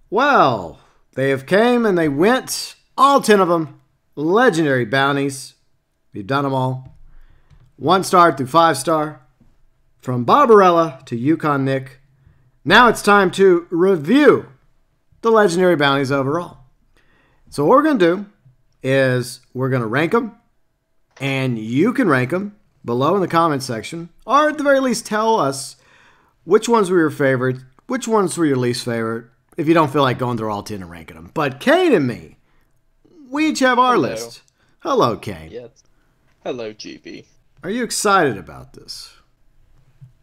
Well, they have came and they went. All 10 of them. Legendary bounties. We've done them all. 1-star through 5-star. From Barbarella to Yukon Nick. Now it's time to review the legendary bounties overall. So what we're going to do is we're going to rank them. And you can rank them below in the comment section. Or at the very least tell us which ones were your favorite. Which ones were your least favorite. If you don't feel like going through all 10 and ranking them. But Kane and me, we each have our list. Hello, Kane. Yes. Hello, GB. Are you excited about this?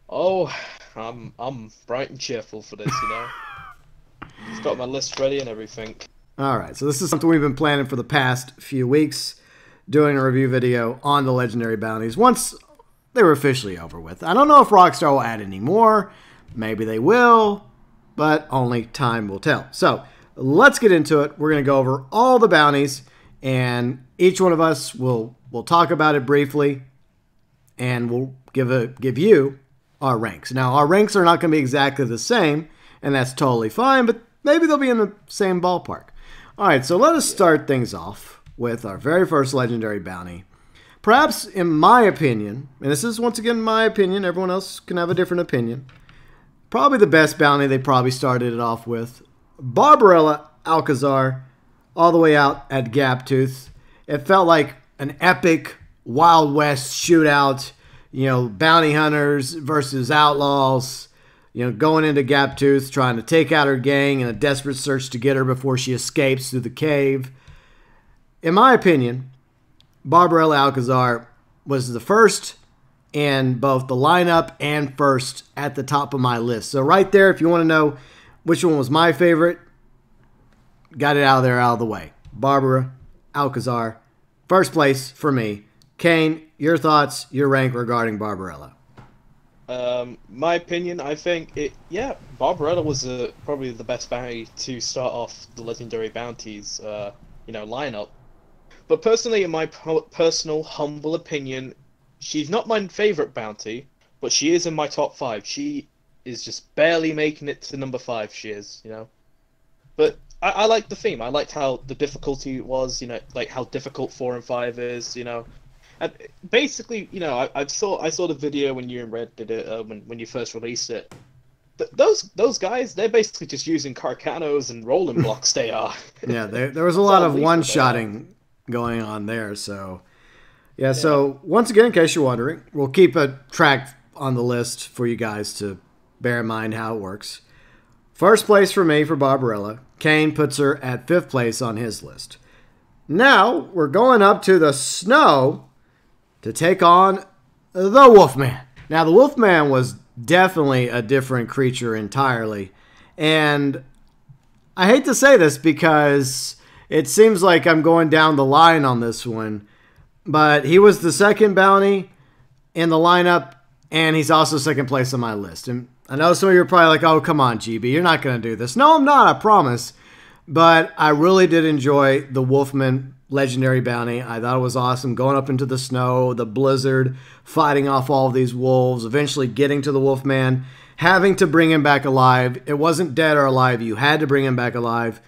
Oh, I'm bright and cheerful for this, you know. Just got my list ready and everything. All right, so this is something we've been planning for the past few weeks, doing a review video on the legendary bounties once they were officially over with. I don't know if Rockstar will add any more. Maybe they will, but only time will tell. So let's get into it. We're going to go over all the bounties, and each one of us will talk about it briefly, and we'll give you our ranks. Now, our ranks are not going to be exactly the same, and that's totally fine, but maybe they'll be in the same ballpark. All right, so let us start things off with our very first legendary bounty. Perhaps, in my opinion, and this is once again my opinion, everyone else can have a different opinion, probably the best bounty they probably started it off with. Barbarella Alcazar, all the way out at Gaptooth. It felt like an epic Wild West shootout, you know, bounty hunters versus outlaws, you know, going into Gaptooth, trying to take out her gang in a desperate search to get her before she escapes through the cave. In my opinion, Barbarella Alcazar was the first in both the lineup and first at the top of my list. So right there, if you want to know which one was my favorite, got it out of the way. Barbara Alcazar, first place for me. Kane, your thoughts, your rank regarding Barbarella. My opinion, I think Barbarella was probably the best bounty to start off the legendary bounties, lineup. But personally, in my personal humble opinion, she's not my favorite bounty, but she is in my top 5. She is just barely making it to number 5. She is, you know. But I like the theme. I liked how the difficulty was, you know, like how difficult 4 and 5 is, you know. And basically, you know, I saw the video when you and Red did it when you first released it. Those guys, they're basically just using carcanos and rolling blocks. They are. Yeah, there was a lot of one-shotting going on there. So, yeah. So once again, in case you're wondering, we'll keep a track on the list for you guys to bear in mind how it works. First place for me for Barbarella. Kane puts her at 5th place on his list. Now we're going up to the snow to take on the Wolfman. Now, the Wolfman was definitely a different creature entirely. And I hate to say this because it seems like I'm going down the line on this one. But he was the second bounty in the lineup, and he's also second place on my list. And I know some of you are probably like, oh, come on, GB, you're not going to do this. No, I'm not, I promise. But I really did enjoy the Wolfman legendary bounty. I thought it was awesome. Going up into the snow, the blizzard, fighting off all of these wolves, eventually getting to the Wolfman, having to bring him back alive. It wasn't dead or alive. You had to bring him back alive.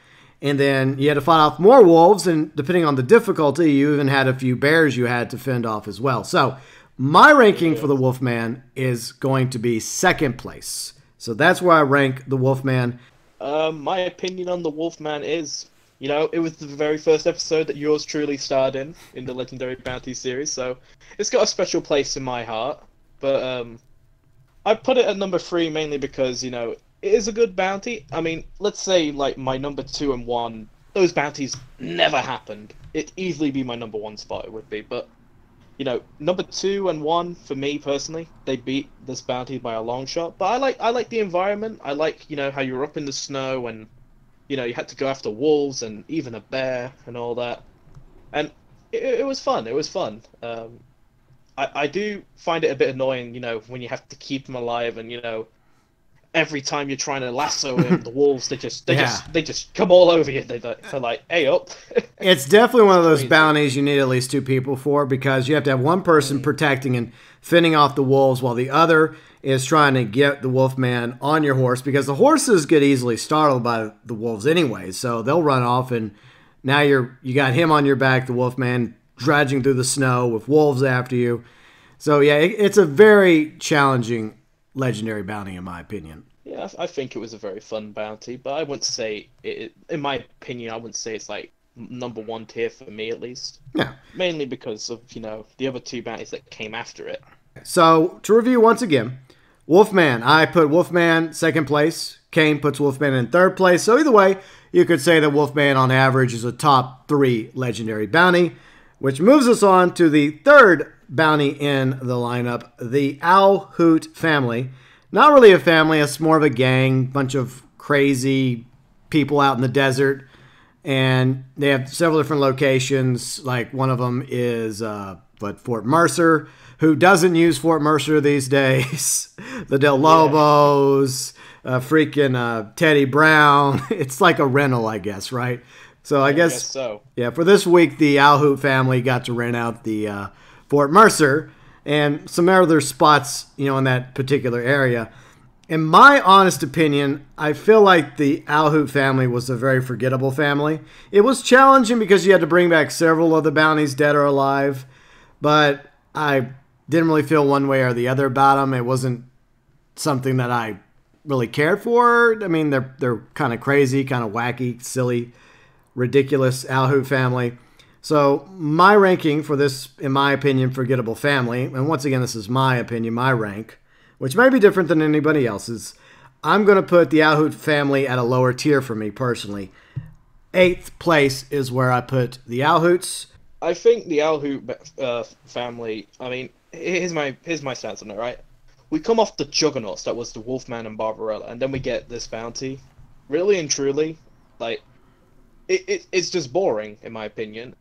And then you had to fight off more wolves, and depending on the difficulty, you even had a few bears you had to fend off as well. So my ranking for the Wolfman is going to be 2nd place. So that's where I rank the Wolfman. My opinion on the Wolfman is, you know, it was the very first episode that yours truly starred in the Legendary Bounty series, so it's got a special place in my heart. But I put it at number 3 mainly because, you know, it is a good bounty. I mean, let's say, like, my number 2 and 1, those bounties never happened. It'd easily be my number 1 spot, it would be. But, you know, number 2 and 1, for me, personally, they beat this bounty by a long shot. But I like the environment. I like, you know, how you're up in the snow and, you know, you had to go after wolves and even a bear and all that. And it was fun. It was fun. I do find it a bit annoying, you know, when you have to keep him alive and, you know, every time you're trying to lasso him, the wolves, they just come all over you. They're like, hey, up. It's definitely one of those bounties you need at least 2 people for, because you have to have one person protecting and fending off the wolves while the other is trying to get the Wolfman on your horse, because the horses get easily startled by the wolves anyway, so they'll run off, and now you got him on your back, the Wolfman, dredging through the snow with wolves after you. So yeah, it's a very challenging legendary bounty in my opinion. Yeah, I think it was a very fun bounty, but I wouldn't say it. In my opinion, I wouldn't say it's like number one tier for me at least. Yeah. Mainly because of the other two bounties that came after it. So to review once again, Wolfman, I put Wolfman second place. Kane puts Wolfman in third place. So either way, you could say that Wolfman on average is a top 3 legendary bounty, which moves us on to the third bounty in the lineup, the Owl Hoot family. Not really a family, it's more of a gang, bunch of crazy people out in the desert, and they have several different locations. Like one of them is Fort Mercer. Who doesn't use Fort Mercer these days? The Del Lobos, freaking Teddy Brown. It's like a rental, I guess, right? So I guess so. Yeah, for this week, the Owl Hoot family got to rent out the Fort Mercer and some other spots, in that particular area. In my honest opinion, I feel like the Owl Hoot family was a very forgettable family. It was challenging because you had to bring back several of the bounties, dead or alive, but I didn't really feel one way or the other about them. It wasn't something that I really cared for. I mean, they're kind of crazy, kind of wacky, silly, ridiculous Owl Hoot family. So my ranking for this, in my opinion, forgettable family, and once again, this is my opinion, my rank, which may be different than anybody else's, I'm going to put the Owl Hoot family at a lower tier for me personally. 8th place is where I put the Owl Hoots. I think the Owl Hoot family, I mean, here's my stance on it, right? We come off the juggernauts that was the Wolfman and Barbarella, and then we get this bounty. Really and truly, like, it's just boring, in my opinion.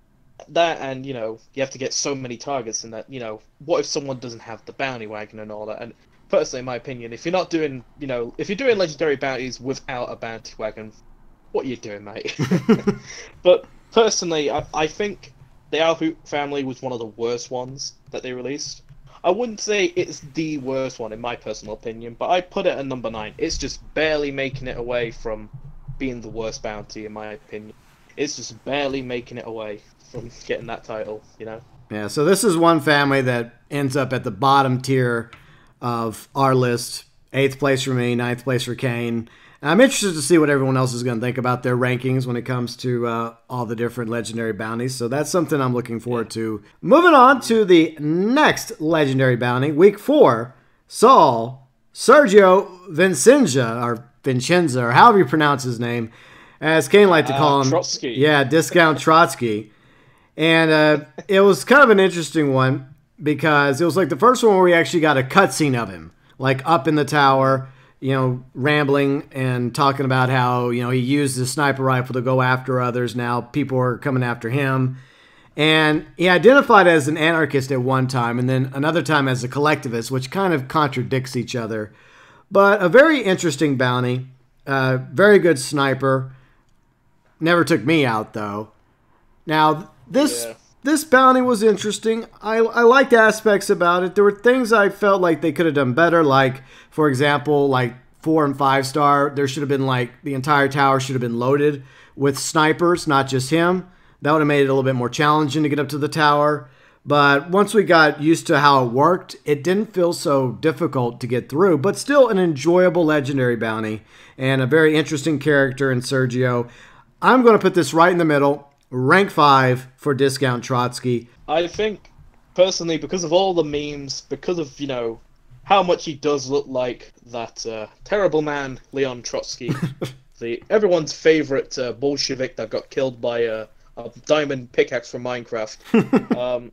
That, and, you have to get so many targets, and that, what if someone doesn't have the bounty wagon and all that? And personally, in my opinion, if you're not doing, if you're doing legendary bounties without a bounty wagon, what are you doing, mate? But personally, I think the Owl Hoot family was one of the worst ones that they released. I wouldn't say it's the worst one in my personal opinion, but I put it at number 9. It's just barely making it away from being the worst bounty in my opinion. It's just barely making it away from getting that title, Yeah, so this is one family that ends up at the bottom tier of our list. 8th place for me, 9th place for Kane. And I'm interested to see what everyone else is going to think about their rankings when it comes to all the different legendary bounties. So that's something I'm looking forward to. Moving on to the next legendary bounty, week 4, Sergio Vincenza, or however you pronounce his name, as Kane liked to call him. Trotsky. Yeah, Discount Trotsky. And it was kind of an interesting one because it was like the first one where we actually got a cutscene of him, like up in the tower, rambling and talking about how, he used the sniper rifle to go after others. Now people are coming after him. And he identified as an anarchist at one time and then another time as a collectivist, which kind of contradicts each other. But a very interesting bounty, very good sniper. Never took me out, though. Now, this bounty was interesting. I liked aspects about it. There were things I felt like they could have done better, like, for example, like 4 and 5 star. There should have been, like, the entire tower should have been loaded with snipers, not just him. That would have made it a little bit more challenging to get up to the tower. But once we got used to how it worked, it didn't feel so difficult to get through. But still an enjoyable legendary bounty and a very interesting character in Sergio. I'm going to put this right in the middle. Rank 5 for Discount Trotsky. I think, personally, because of all the memes, because of, how much he does look like that terrible man, Leon Trotsky, everyone's favorite Bolshevik that got killed by a diamond pickaxe from Minecraft.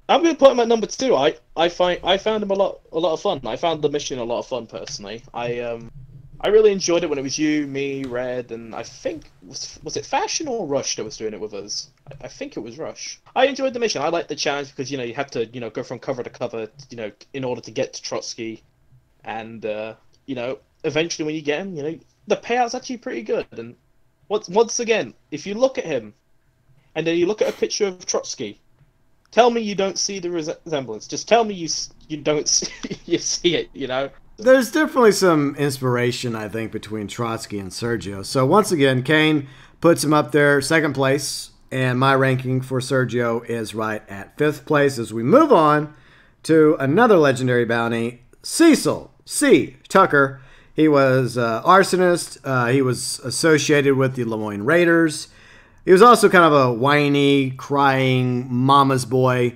I'm going to put him at number 2. I found him a lot of fun. I found the mission a lot of fun, personally. I really enjoyed it when it was you, me, Red, and I think, was it Fashion or Rush that was doing it with us? I think it was Rush. I enjoyed the mission. I liked the challenge because, you have to, go from cover to cover, in order to get to Trotsky. And, eventually when you get him, the payout's actually pretty good. And once again, if you look at him, and then you look at a picture of Trotsky, tell me you don't see the resemblance. Just tell me you don't see, you see it, There's definitely some inspiration, I think, between Trotsky and Sergio. So once again, Kane puts him up there, second place, and my ranking for Sergio is right at fifth place. As we move on to another legendary bounty, Cecil C Tucker. He was arsonist. He was associated with the Lemoyne Raiders. He was also kind of a whiny, crying mama's boy.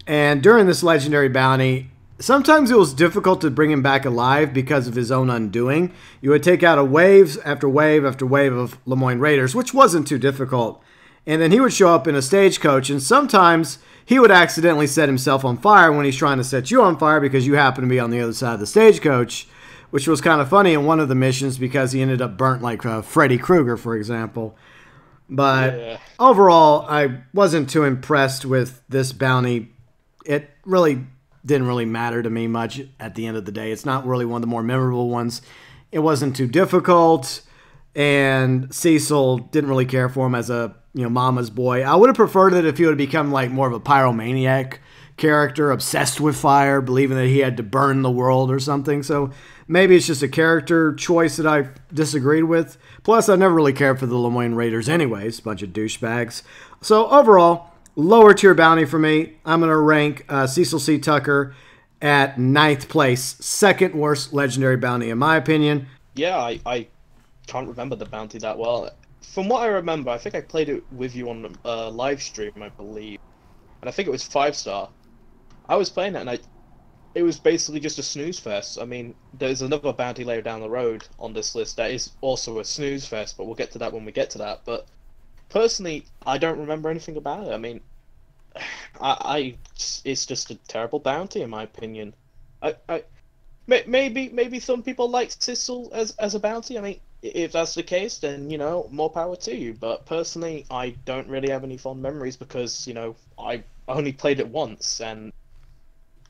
And during this legendary bounty, sometimes it was difficult to bring him back alive because of his own undoing. You would take out a wave after wave after wave of Lemoyne Raiders, which wasn't too difficult. And then he would show up in a stagecoach, and sometimes he would accidentally set himself on fire when he's trying to set you on fire because you happen to be on the other side of the stagecoach, which was kind of funny in one of the missions because he ended up burnt like Freddy Krueger, for example. But overall, I wasn't too impressed with this bounty. It really didn't really matter to me much at the end of the day. It's not really one of the more memorable ones. It wasn't too difficult, and Cecil didn't really care for him as a mama's boy. I would have preferred it if he would have become like more of a pyromaniac character, obsessed with fire, believing that he had to burn the world or something. So maybe it's just a character choice that I disagreed with. Plus, I never really cared for the Lemoyne Raiders anyways, bunch of douchebags. So overall, lower tier bounty for me. I'm going to rank Cecil C. Tucker at 9th place. Second worst legendary bounty in my opinion. Yeah, I can't remember the bounty that well. From what I remember, I think I played it with you on a live stream, I believe. And I think it was 5-star. I was playing it, and it was basically just a snooze fest. I mean, there's another bounty later down the road on this list that is also a snooze fest, but we'll get to that when we get to that. But personally, I don't remember anything about it. I mean, it's just a terrible bounty in my opinion. Maybe some people like Cecil as a bounty. I mean, if that's the case, then more power to you. But personally, I don't really have any fond memories because I only played it once and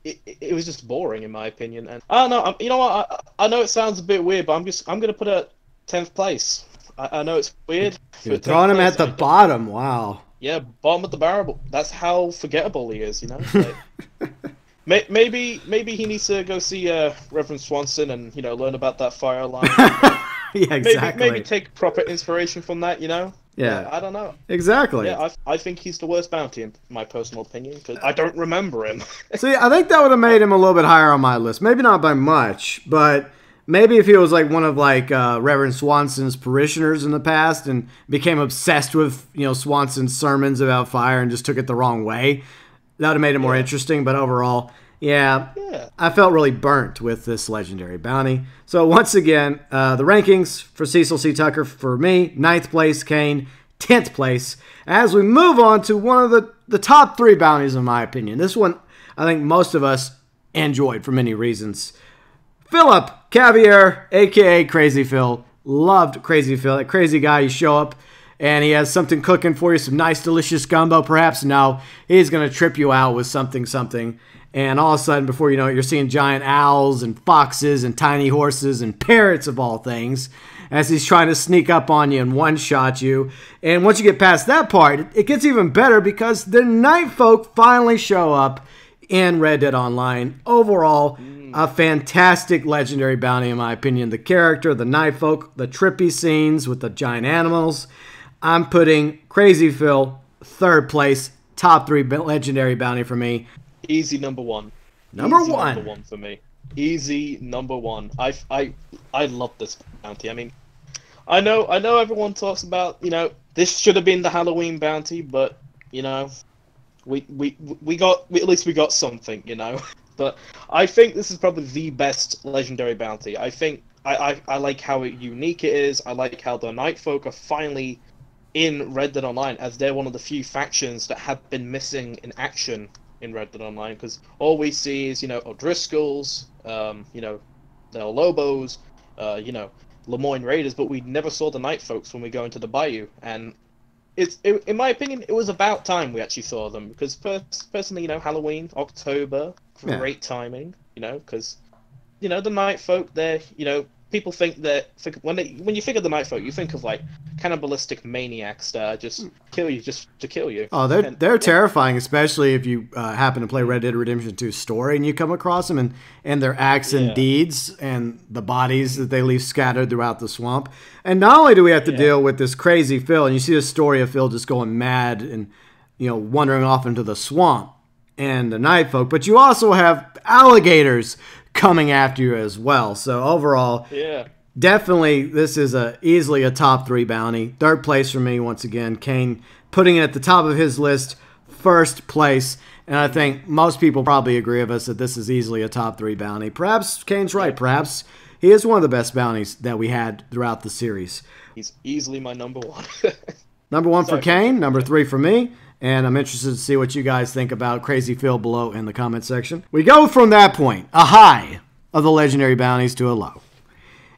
it was just boring in my opinion. And I don't know. You know what? I know it sounds a bit weird, but I'm gonna put it at 10th place. I know it's weird. You're throwing him at the bottom. Wow. Yeah, bottom of the barrel. That's how forgettable he is. Like, maybe he needs to go see Reverend Swanson and learn about that fire alarm. Yeah, exactly. Maybe take proper inspiration from that. Yeah, I don't know. Exactly. Yeah, I think he's the worst bounty in my personal opinion because I don't remember him. See, I think that would have made him a little bit higher on my list. Maybe not by much, but maybe if he was like one of Reverend Swanson's parishioners in the past and became obsessed with Swanson's sermons about fire and just took it the wrong way, that would have made it more interesting. But overall, yeah, I felt really burnt with this legendary bounty. So once again, the rankings for Cecil C. Tucker for me, 9th place, Kane, 10th place. As we move on to one of the top 3 bounties in my opinion. This one, I think most of us enjoyed for many reasons. Philip Cavier, a.k.a. Crazy Phil. Loved Crazy Phil. That crazy guy, you show up and he has something cooking for you, some nice, delicious gumbo perhaps. No, he's going to trip you out with something. And all of a sudden, before you know it, you're seeing giant owls and foxes and tiny horses and parrots of all things as he's trying to sneak up on you and one-shot you. And once you get past that part, it gets even better because the night folk finally show up in Red Dead Online. Overall, a fantastic legendary bounty in my opinion. The character, the night folk, the trippy scenes with the giant animals. I'm putting Crazy Phil 3rd place, top 3 legendary bounty for me. Easy number 1. Number Easy one. Number 1 for me. Easy number 1. I love this bounty. I mean, I know everyone talks about this should have been the Halloween bounty, but we got at least we got something, But I think this is probably the best legendary bounty. I think I like how unique it is. I like how the Night Folk are finally in Red Dead Online, as they're one of the few factions that have been missing in action in Red Dead Online, because all we see is O'Driscolls, the Lobos, Lemoyne Raiders, but we never saw the Night Folks when we go into the Bayou, and in my opinion, it was about time we actually saw them, because personally, Halloween, October, great timing, because the Night Folk, they're people think that when you think of the Night Folk, you think of like cannibalistic maniacs that just kill you just to kill you. Oh, they're terrifying, especially if you happen to play Red Dead Redemption 2 story and you come across them and their acts and deeds and the bodies that they leave scattered throughout the swamp. And not only do we have to deal with this crazy Phil, and you see the story of Phil just going mad and wandering off into the swamp and the Night Folk, but you also have alligators coming after you as well. So overall, definitely this is easily a top 3 bounty. Third place for me once again. Kane putting it at the top of his list, first place. And I think most people probably agree with us that this is easily a top 3 bounty. Perhaps Kane's right. Perhaps he is one of the best bounties that we had throughout the series. He's easily my number 1. Number 1 for Kane, number 3 for me. And I'm interested to see what you guys think about Crazy Phil below in the comment section. We go from that point, a high of the legendary bounties, to a low.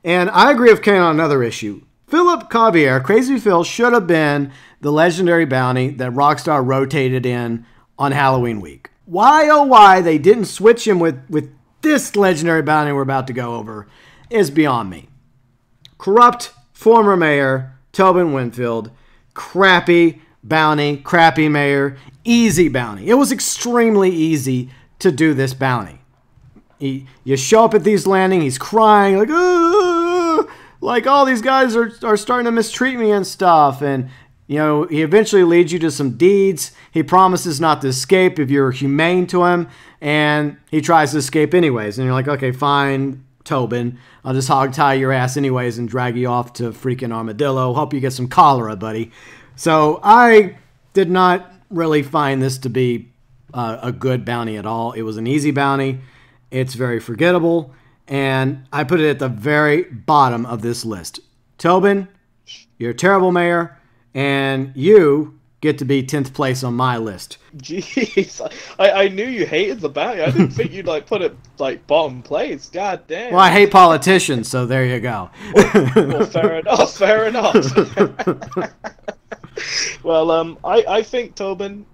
And I agree with Kane on another issue. Philip Cavier, Crazy Phil, should have been the legendary bounty that Rockstar rotated in on Halloween week. Why, oh why, they didn't switch him with this legendary bounty we're about to go over is beyond me. Corrupt former mayor Tobin Winfield, crappy bounty, crappy mayor, easy bounty. It was extremely easy to do this bounty. You show up at these landings, he's crying like, "Ugh!" Like all these guys are starting to mistreat me and stuff. And he eventually leads you to some deeds. He promises not to escape if you're humane to him, and he tries to escape anyways. And you're like, okay, fine, Tobin, I'll just hog tie your ass anyways and drag you off to freaking Armadillo. Hope you get some cholera, buddy. So I did not really find this to be a good bounty at all. It was an easy bounty. It's very forgettable. And I put it at the very bottom of this list. Tobin, you're a terrible mayor. And you get to be 10th place on my list. Jeez. I knew you hated the bounty. I didn't think you'd put it bottom place. God damn. Well, I hate politicians, so there you go. Well, fair enough. Fair enough. Well, I think Tobin,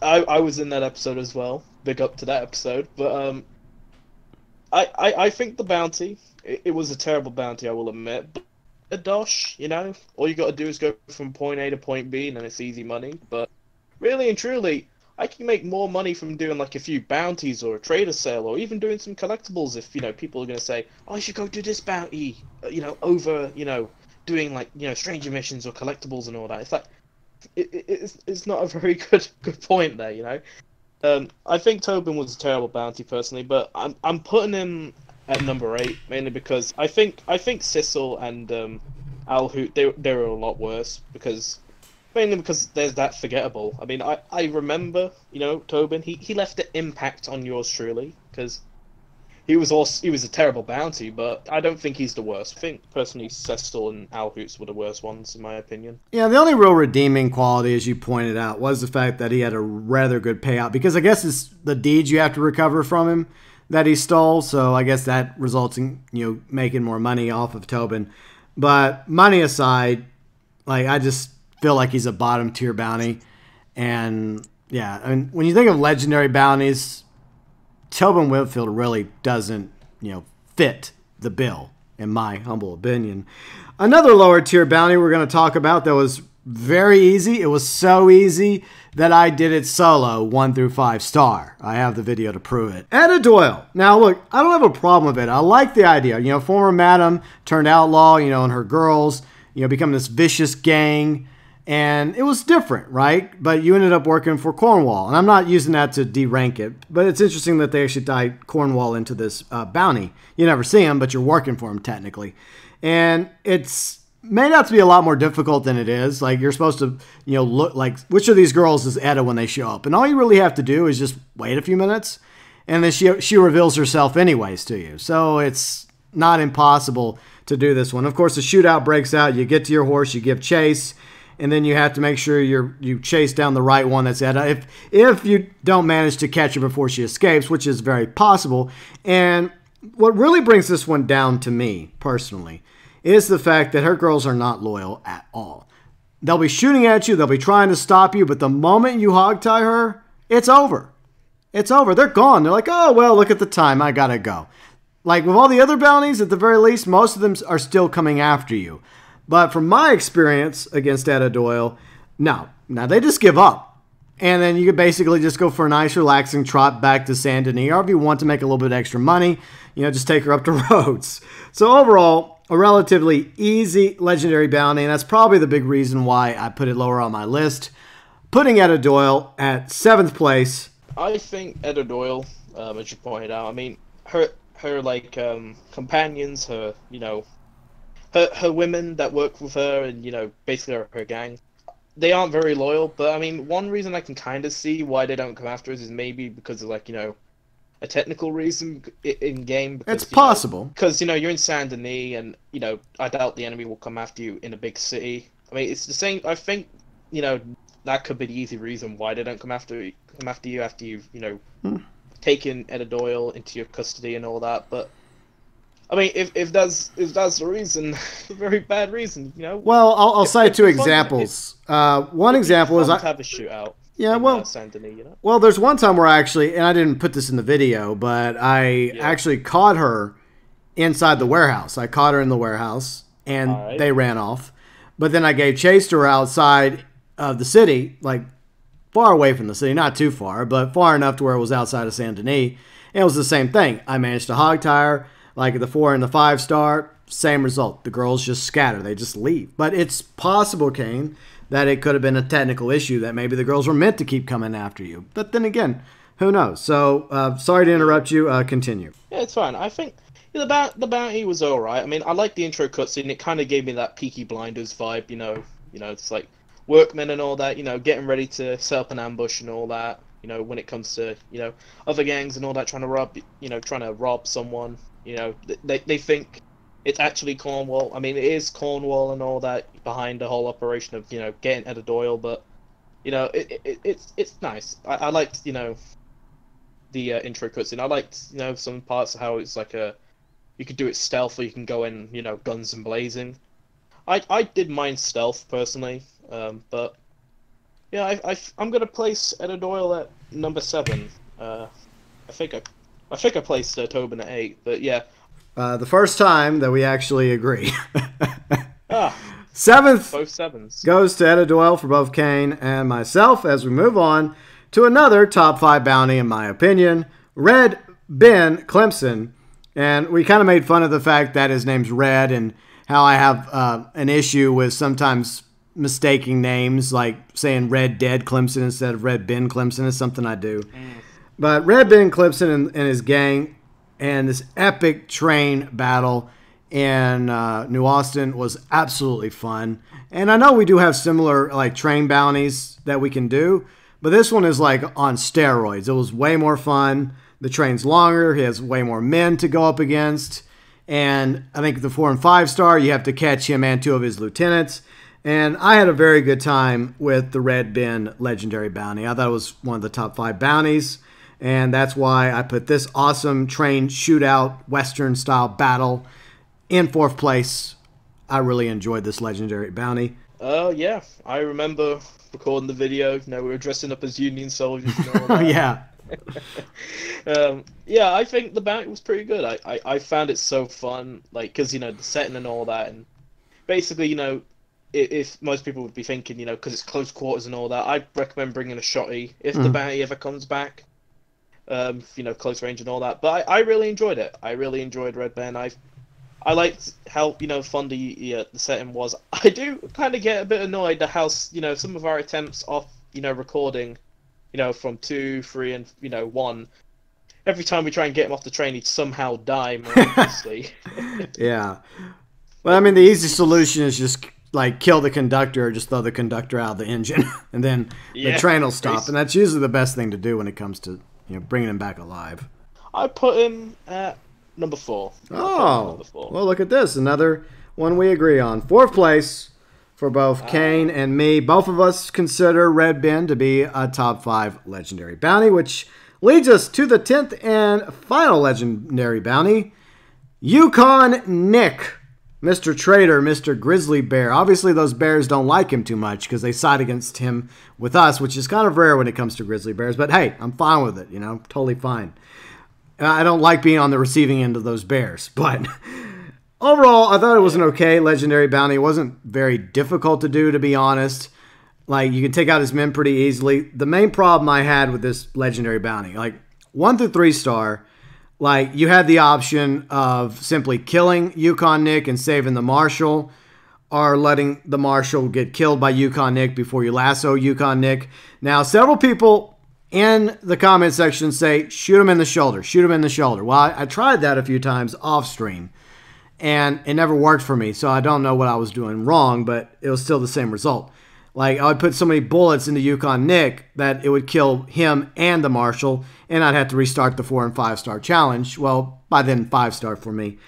I was in that episode as well. Big up to that episode. But I think the bounty, it was a terrible bounty, I will admit. But a dosh, all you got to do is go from point A to point B, and then it's easy money. But really and truly, I can make more money from doing a few bounties or a trader sale, or even doing some collectibles if people are going to say, oh, I should go do this bounty, over doing stranger missions or collectibles and all that. It's it's not a very good point there, I think Tobin was a terrible bounty personally, but I'm putting him at number 8 mainly because I think Cecil and Al Hoot they were a lot worse mainly because there's that forgettable. I mean, I remember Tobin he left an impact on yours truly because he was a terrible bounty, but I don't think he's the worst. I think personally Cecil and Al Hoots were the worst ones in my opinion. Yeah, the only real redeeming quality, as you pointed out, was the fact that he had a rather good payout, because I guess it's the deeds you have to recover from him that he stole, so I guess that results in making more money off of Tobin. But money aside, I just feel like he's a bottom tier bounty. And yeah, I mean, when you think of legendary bounties, Tobin Winfield really doesn't, fit the bill, in my humble opinion. Another lower tier bounty we're going to talk about that was very easy. It was so easy that I did it solo, 1 through 5 star. I have the video to prove it. Etta Doyle. Now, look, I don't have a problem with it. I like the idea. Former madam turned outlaw, and her girls, become this vicious gang. And it was different, right? But you ended up working for Cornwall. And I'm not using that to de-rank it, but it's interesting that they actually tied Cornwall into this bounty. You never see him, but you're working for him technically. And it's made out to be a lot more difficult than it is. You're supposed to, look like, which of these girls is Etta when they show up? And all you really have to do is just wait a few minutes, and then she reveals herself anyways to you. So it's not impossible to do this one. Of course, the shootout breaks out. You get to your horse, you give chase, and then you have to make sure you chase down the right one that's Etta. If you don't manage to catch her before she escapes, which is very possible. And what really brings this one down to me, personally, is the fact that her girls are not loyal at all. They'll be shooting at you, they'll be trying to stop you, but the moment you hogtie her, it's over. It's over. They're gone. They're like, oh, well, look at the time, I gotta go. Like with all the other bounties, at the very least, most of them are still coming after you. But from my experience against Etta Doyle, no. Now they just give up. And then you could basically just go for a nice relaxing trot back to Saint Denis. Or if you want to make a little bit extra money, just take her up to Rhodes. So overall, a relatively easy legendary bounty. And that's probably the big reason why I put it lower on my list. Putting Etta Doyle at 7th place. I think Etta Doyle, as you pointed out, I mean, her companions, her women that work with her, and basically her gang, they aren't very loyal. But I mean, one reason I can kind of see why they don't come after us is maybe because of a technical reason in game. Because, it's possible because you're in Saint Denis, and I doubt the enemy will come after you in a big city. I mean, it's the same. I think that could be the easy reason why they don't come after you after you've taken Etta Doyle into your custody and all that. But I mean, if that's the reason, a very bad reason, Well, I'll cite 2 examples. One example is I have a shootout. Yeah, in Saint Denis, Well, there's one time where I actually, and I didn't put this in the video, but I actually caught her inside the warehouse. I caught her in the warehouse, and they ran off. But then I gave chase to her outside of the city, like far away from the city, not too far, but far enough to where it was outside of Saint Denis. And it was the same thing. I managed to hog tie her, like at the 4 and the 5 star, same result. The girls just scatter. They just leave. But it's possible, Kane, that it could have been a technical issue, that maybe the girls were meant to keep coming after you. But then again, who knows? So, sorry to interrupt you. Continue. Yeah, it's fine. I think the bounty was alright. I mean, I like the intro cutscene. It kind of gave me that Peaky Blinders vibe, it's like workmen and all that, getting ready to set up an ambush and all that, when it comes to, other gangs and all that, trying to rob someone, they think it's actually Cornwall. I mean, it is Cornwall and all that behind the whole operation of, getting Etta Doyle, but, it's nice. I liked, the intro cutscene. I liked, some parts of how it's like you could do it stealth, or you can go in, guns and blazing. I did mind stealth personally, but yeah, I'm gonna place Etta Doyle at number 7. I think I placed Tobin at 8, but yeah. The first time that we actually agree. 7th both 7s goes to Etta Doyle for both Kane and myself. As we move on to another top 5 bounty, in my opinion, Red Ben Clemson, and we kind of made fun of the fact that his name's Red and how I have an issue with sometimes mistaking names, like saying Red Dead Clemson instead of Red Ben Clemson is something I do. But Red Ben Clemson and his gang and this epic train battle in New Austin was absolutely fun. And I know we do have similar like train bounties that we can do, but this one is like on steroids. It was way more fun. The train's longer. He has way more men to go up against. And I think the 4 and 5 star, you have to catch him and 2 of his lieutenants. And I had a very good time with the Red Ben Legendary Bounty. I thought it was one of the top 5 bounties. And that's why I put this awesome train shootout, Western-style battle in 4th place. I really enjoyed this Legendary Bounty. Yeah. I remember recording the video. We were dressing up as Union soldiers and all that. Yeah. Yeah, I think the bounty was pretty good. I found it so fun, like, because the setting and all that, and basically if most people would be thinking because it's close quarters and all that, I'd recommend bringing a shotty if the bounty ever comes back, close range and all that. But I really enjoyed it. I really enjoyed Red Ben. I liked how fun the setting was. I do kind of get a bit annoyed at how some of our attempts off recording from 2, 3, and 1. Every time we try and get him off the train, he'd somehow die miraculously. Yeah. Well, I mean, the easy solution is just like kill the conductor or just throw the conductor out of the engine, and then the train will stop. And that's usually the best thing to do when it comes to bringing him back alive. I put him at number 4. Oh, well, look at this. Another one we agree on. 4th place for both Kane and me. Both of us consider Red Ben to be a top 5 legendary bounty, which leads us to the 10th and final legendary bounty, Yukon Nick, Mr. Traitor, Mr. Grizzly Bear. Obviously, those bears don't like him too much because they side against him with us, which is kind of rare when it comes to grizzly bears. But hey, I'm fine with it, totally fine. I don't like being on the receiving end of those bears. But overall, I thought it was an okay legendary bounty. It wasn't very difficult to do, to be honest. Like, you can take out his men pretty easily. The main problem I had with this legendary bounty, like 1 through 3 star, like, you had the option of simply killing Yukon Nick and saving the Marshal, or letting the Marshal get killed by Yukon Nick before you lasso Yukon Nick. Now, several people in the comment section say, shoot him in the shoulder, shoot him in the shoulder. Well, I tried that a few times off stream, and it never worked for me, so I don't know what I was doing wrong, but it was still the same result. Like, I would put so many bullets into Yukon Nick that it would kill him and the Marshal, and I'd have to restart the 4 and 5 star challenge. Well, by then 5 star for me.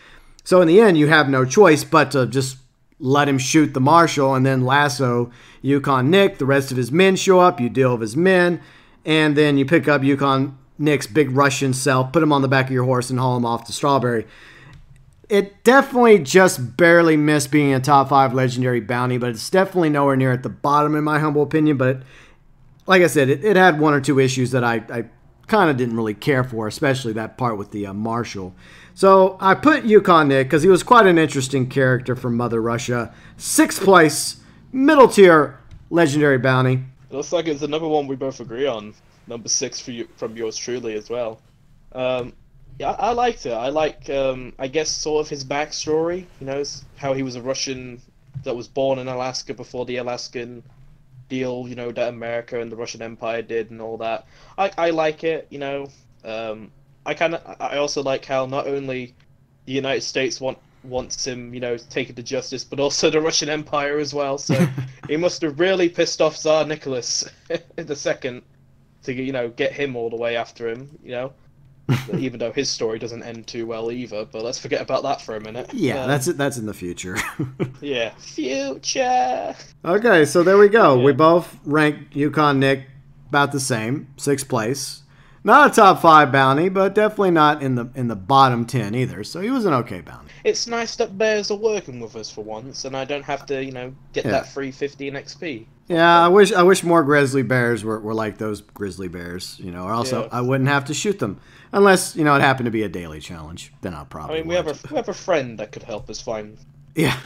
So in the end, you have no choice but to just let him shoot the Marshal and then lasso Yukon Nick. The rest of his men show up, you deal with his men, and then you pick up Yukon Nick's big Russian self, put him on the back of your horse, and haul him off to Strawberry. It definitely just barely missed being a top 5 legendary bounty, but it's definitely nowhere near at the bottom in my humble opinion. But like I said, it had 1 or 2 issues that I kind of didn't really care for, especially that part with the Marshal. So I put Yukon Nick because he was quite an interesting character from Mother Russia. 6th place, middle tier legendary bounty. It looks like it's another one we both agree on. Number 6 for you, from yours truly as well. Yeah, I liked it. I like, I guess, sort of his backstory. You know, how he was a Russian that was born in Alaska before the Alaskan deal, you know, that America and the Russian Empire did and all that. I like it, you know. I also like how not only the United States wants him, you know, taken to justice, but also the Russian Empire as well. So he must have really pissed off Tsar Nicholas II to, you know, get him all the way after him, you know. Even though his story doesn't end too well either, but let's forget about that for a minute. Yeah, that's it. That's in the future. Yeah, future. Okay, so there we go. Yeah. We both ranked Yukon Nick about the same, 6th place. Not a top 5 bounty, but definitely not in the bottom 10 either. So he was an okay bounty. It's nice that bears are working with us for once, and I don't have to, you know, get that free 50 in XP. Yeah, I wish more grizzly bears were like those grizzly bears, you know, or also I wouldn't have to shoot them. Unless, you know, it happened to be a daily challenge. Then I'll probably I mean, we have a friend that could help us find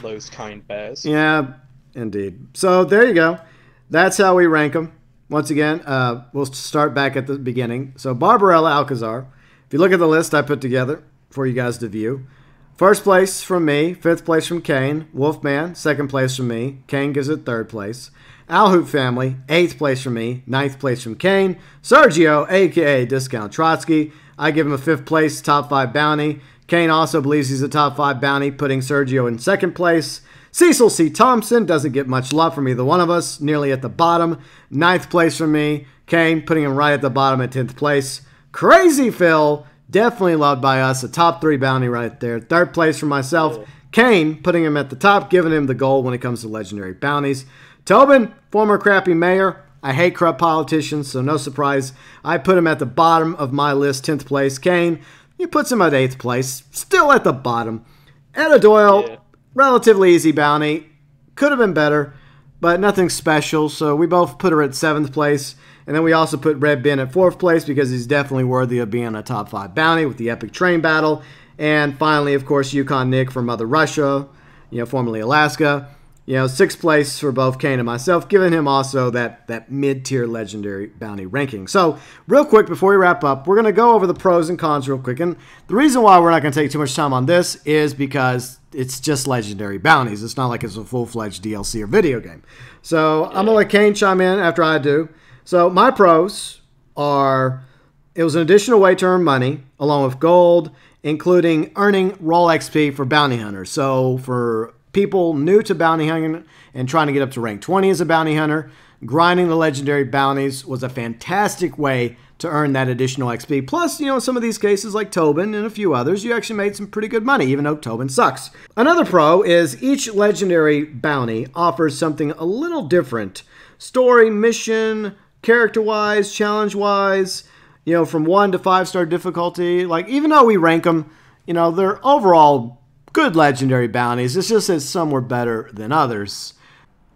those kind bears. Yeah, indeed. So there you go. That's how we rank them. Once again, we'll start back at the beginning. So Barbarella, Alcazar. If you look at the list I put together for you guys to view, 1st place from me, 5th place from Kane, Wolfman, 2nd place from me, Kane gives it 3rd place. Hoot family, 8th place from me, 9th place from Kane, Sergio, aka Discount Trotsky, I give him a 5th place, top 5 bounty. Kane also believes he's a top 5 bounty, putting Sergio in 2nd place. Cecil C Thompson doesn't get much love from either one of us, nearly at the bottom. 9th place from me. Kane putting him right at the bottom at 10th place. Crazy Phil, definitely loved by us, a top 3 bounty right there. 3rd place for myself. Kane putting him at the top, giving him the gold when it comes to legendary bounties. Tobin, former crappy mayor. I hate corrupt politicians, so no surprise. I put him at the bottom of my list, 10th place. Kane, he puts him at 8th place, still at the bottom. Etta Doyle, relatively easy bounty. Could have been better, but nothing special, so we both put her at 7th place. And then we also put Red Ben at 4th place because he's definitely worthy of being a top 5 bounty with the epic train battle. And finally, of course, Yukon Nick from Mother Russia, you know, formerly Alaska. You know, 6th place for both Kane and myself, giving him also that mid-tier legendary bounty ranking. So, real quick, before we wrap up, we're going to go over the pros and cons real quick. And the reason why we're not going to take too much time on this is because it's just legendary bounties. It's not like it's a full-fledged DLC or video game. So, I'm going to let Kane chime in after I do. So, my pros are, it was an additional way to earn money, along with gold, including earning roll XP for bounty hunters. So, for people new to bounty hunting and trying to get up to rank 20 as a bounty hunter, grinding the legendary bounties was a fantastic way to earn that additional XP. Plus, you know, in some of these cases like Tobin and a few others, you actually made some pretty good money, even though Tobin sucks. Another pro is each legendary bounty offers something a little different. Story, mission, character-wise, challenge-wise, you know, from 1 to 5 star difficulty. Like, even though we rank them, you know, they're overall good legendary bounties. It's just that some were better than others.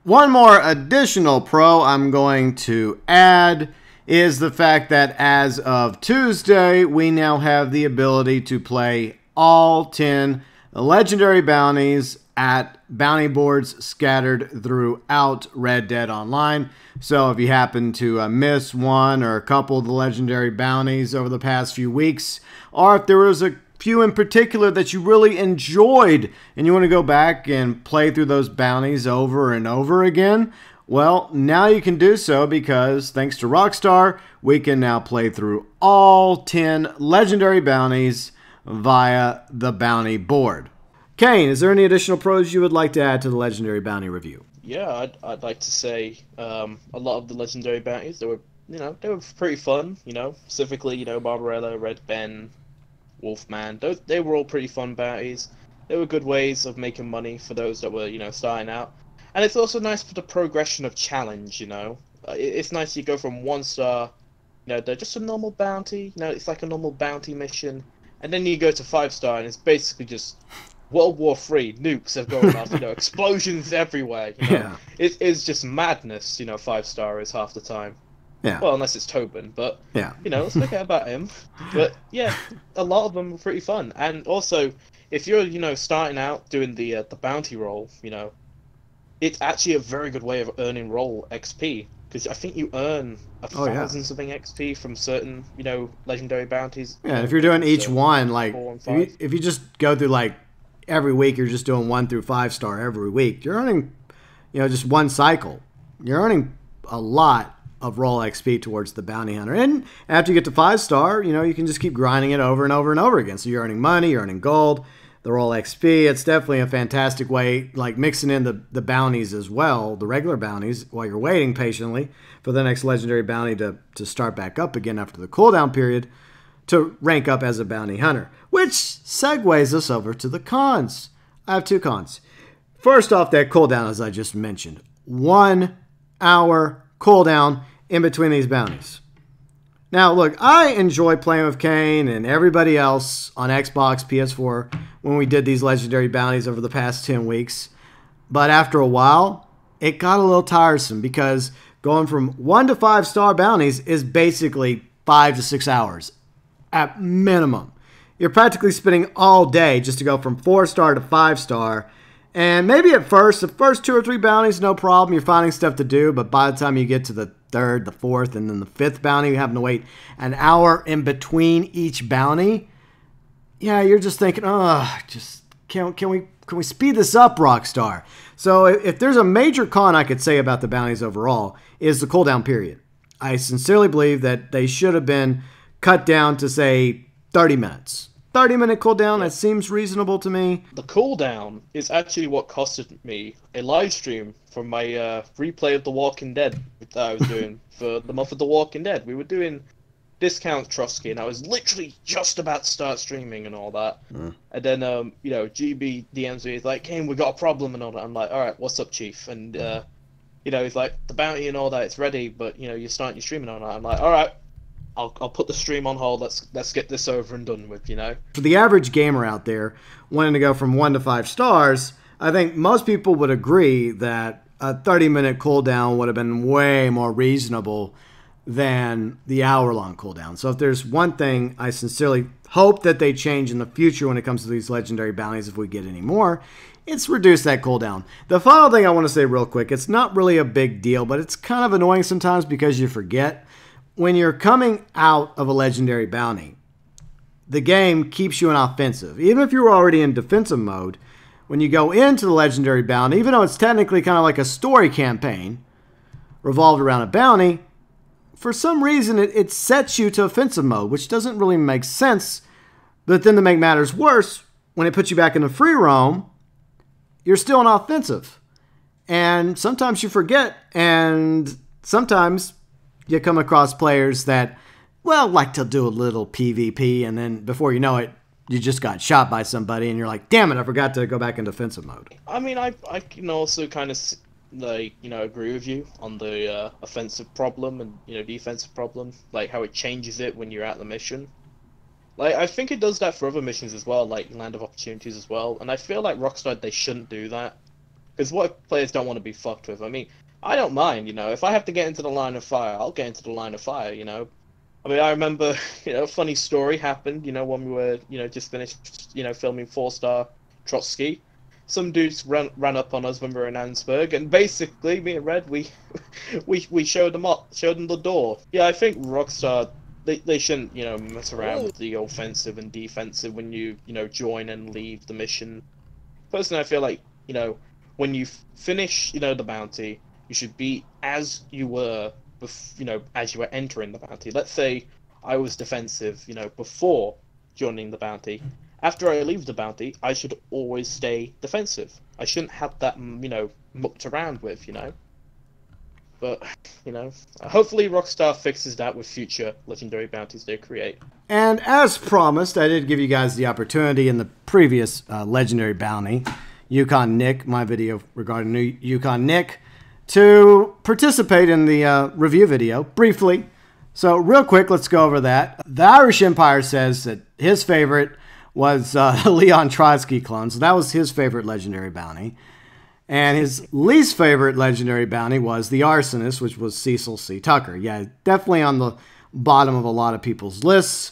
One more additional pro I'm going to add is the fact that as of Tuesday, we now have the ability to play all 10 legendary bounties at bounty boards scattered throughout Red Dead Online. So if you happen to miss one or a couple of the legendary bounties over the past few weeks, or if there was a few in particular that you really enjoyed and you want to go back and play through those bounties over and over again, well, now you can do so because thanks to Rockstar, we can now play through all 10 legendary bounties via the bounty board. Kane, is there any additional pros you would like to add to the legendary bounty review? Yeah, I'd like to say a lot of the legendary bounties, they were pretty fun. Specifically, Barbarella, Red Ben, Wolfman. They were all pretty fun bounties. They were good ways of making money for those that were starting out. And it's also nice for the progression of challenge, It's nice you go from 1 star, they're just a normal bounty, it's like a normal bounty mission. And then you go to 5 star and it's basically just World War III, nukes have gone off, explosions everywhere, Yeah. It's just madness, 5 star is half the time. Yeah. Well, unless it's Tobin, but, yeah. Let's forget about him. But, yeah, a lot of them are pretty fun. And also, if you're, starting out doing the bounty role, it's actually a very good way of earning role XP, because I think you earn thousand something XP from certain, legendary bounties. Yeah, and if you're doing each one, like, 4 and 5. if you just go through, like, every week, you're just doing 1 through 5 star every week, you're earning, just one cycle. You're earning a lot of role XP towards the bounty hunter. And after you get to 5 star, you can just keep grinding it over and over and over again. So you're earning money, you're earning gold, the role XP. It's definitely a fantastic way, like mixing in the bounties as well, the regular bounties, while you're waiting patiently for the next legendary bounty to start back up again after the cooldown period to rank up as a bounty hunter. Which segues us over to the cons. I have 2 cons. First off, that cooldown, as I just mentioned. 1 hour cooldown in between these bounties. Now, look, I enjoy playing with Kane and everybody else on Xbox, PS4, when we did these legendary bounties over the past 10 weeks. But after a while, it got a little tiresome because going from 1 to 5 star bounties is basically 5 to 6 hours at minimum. You're practically spending all day just to go from 4 star to 5 star. And maybe at first, the first 2 or 3 bounties, no problem. You're finding stuff to do. But by the time you get to the 3rd, the 4th, and then the 5th bounty, you're having to wait an hour in between each bounty. Yeah, you're just thinking, just can we speed this up, Rockstar? So if there's a major con I could say about the bounties overall, is the cooldown period. I sincerely believe that they should have been cut down to, say, 30 minutes. 30-minute cooldown, that seems reasonable to me. The cooldown is actually what costed me a live stream from my replay of The Walking Dead that I was doing for the month of The Walking Dead. We were doing discount Trotsky, and I was literally just about to start streaming and all that. And then, GB DMs me, he's like, Kane, we got a problem and all that. I'm like, all right, what's up, Chief? And, he's like, the bounty and all that, it's ready, but, you're starting your streaming on that. I'm like, all right. I'll put the stream on hold. Let's get this over and done with, For the average gamer out there wanting to go from 1 to 5 stars, I think most people would agree that a 30-minute cooldown would have been way more reasonable than the hour-long cooldown. So if there's one thing I sincerely hope that they change in the future when it comes to these legendary bounties, if we get any more, it's reduce that cooldown. The final thing I want to say real quick, it's not really a big deal, but it's kind of annoying sometimes because you forget. When you're coming out of a legendary bounty, the game keeps you in offensive. Even if you're already in defensive mode, when you go into the legendary bounty, even though it's technically kind of like a story campaign revolved around a bounty, for some reason it sets you to offensive mode, which doesn't really make sense. But then to make matters worse, when it puts you back into free roam, you're still in offensive. And sometimes you forget, and sometimes you come across players that, like to do a little PvP, and then before you know it, you just got shot by somebody, and you're like, damn it, I forgot to go back in defensive mode. I mean, I can also kind of, agree with you on the offensive problem and, defensive problem, like how it changes it when you're at the mission. Like, I think it does that for other missions as well, like Land of Opportunities as well, and I feel like Rockstar, they shouldn't do that. Because what if players don't want to be fucked with? I mean, I don't mind, if I have to get into the line of fire, I'll get into the line of fire, I mean, I remember, a funny story happened, when we were, just finished, filming 4-star Trotsky. Some dudes ran up on us when we were in Ansburg, and basically, me and Red, we we showed them the door. Yeah, I think Rockstar, they shouldn't, mess around with the offensive and defensive when you, join and leave the mission. Personally, I feel like, when you finish, the bounty, you should be as you were, as you were entering the bounty. Let's say I was defensive, before joining the bounty. After I leave the bounty, I should always stay defensive. I shouldn't have that, mucked around with, But, hopefully Rockstar fixes that with future legendary bounties they create. And as promised, I did give you guys the opportunity in the previous legendary bounty, Yukon Nick, my video regarding new Yukon Nick, to participate in the review video briefly. So real quick, let's go over that. The Irish Empire says that his favorite was Leon Trotsky clone. So that was his favorite legendary bounty. And his least favorite legendary bounty was the Arsonist, which was Cecil C Tucker. Yeah, definitely on the bottom of a lot of people's lists.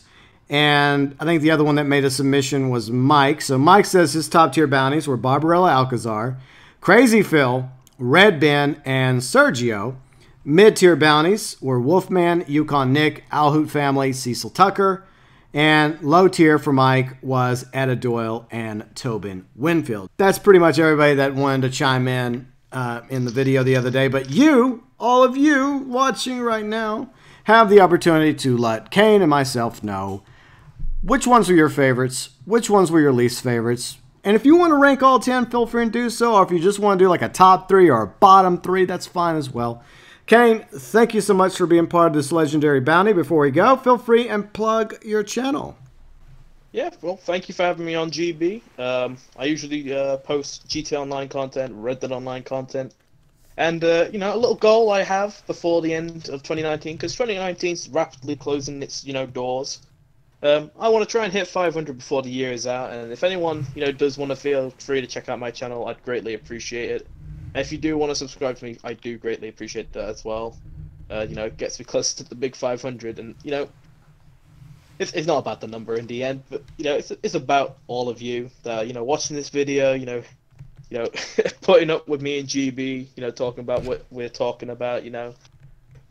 And I think the other one that made a submission was Mike. So Mike says his top tier bounties were Barbarella Alcazar, Crazy Phil, Red Ben, and Sergio. Mid-tier bounties were Wolfman, Yukon Nick, Al Hoot Family, Cecil Tucker. And low tier for Mike was Etta Doyle and Tobin Winfield. That's pretty much everybody that wanted to chime in the video the other day. But you, all of you watching right now, have the opportunity to let Kane and myself know which ones were your favorites, which ones were your least favorites. And if you want to rank all 10, feel free to do so. Or if you just want to do like a top 3 or a bottom 3, that's fine as well. Kane, thank you so much for being part of this legendary bounty. Before we go, feel free and plug your channel. Yeah, well, thank you for having me on GB. I usually post GTA Online content, Red Dead Online content, and, a little goal I have before the end of 2019, because 2019 is rapidly closing its, doors. I want to try and hit 500 before the year is out, and if anyone, does want to feel free to check out my channel, I'd greatly appreciate it. And if you do want to subscribe to me, I do greatly appreciate that as well. It gets me close to the big 500, and, it's not about the number in the end, but, it's about all of you that, watching this video, putting up with me and GB, talking about what we're talking about,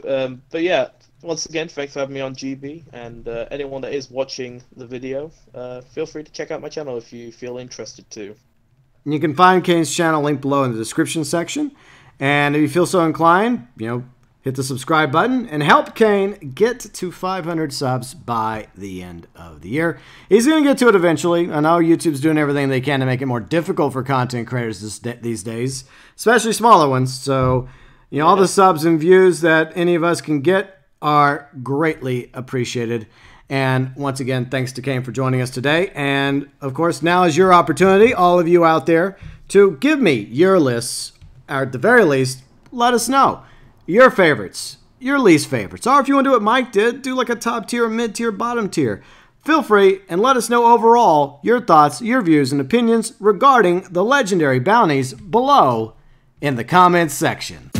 But yeah, once again, thanks for having me on GB, and anyone that is watching the video, feel free to check out my channel if you feel interested to. You can find Kane's channel linked below in the description section. And if you feel so inclined, hit the subscribe button and help Kane get to 500 subs by the end of the year. He's going to get to it eventually. I know YouTube's doing everything they can to make it more difficult for content creators these days, especially smaller ones. So, all the subs and views that any of us can get are greatly appreciated. And once again, thanks to Kane for joining us today. And of course, now is your opportunity, all of you out there, to give me your lists, or at the very least, let us know your favorites, your least favorites. Or if you want to do what Mike did, do like a top tier, mid tier, bottom tier. Feel free and let us know overall your thoughts, your views, and opinions regarding the legendary bounties below in the comments section.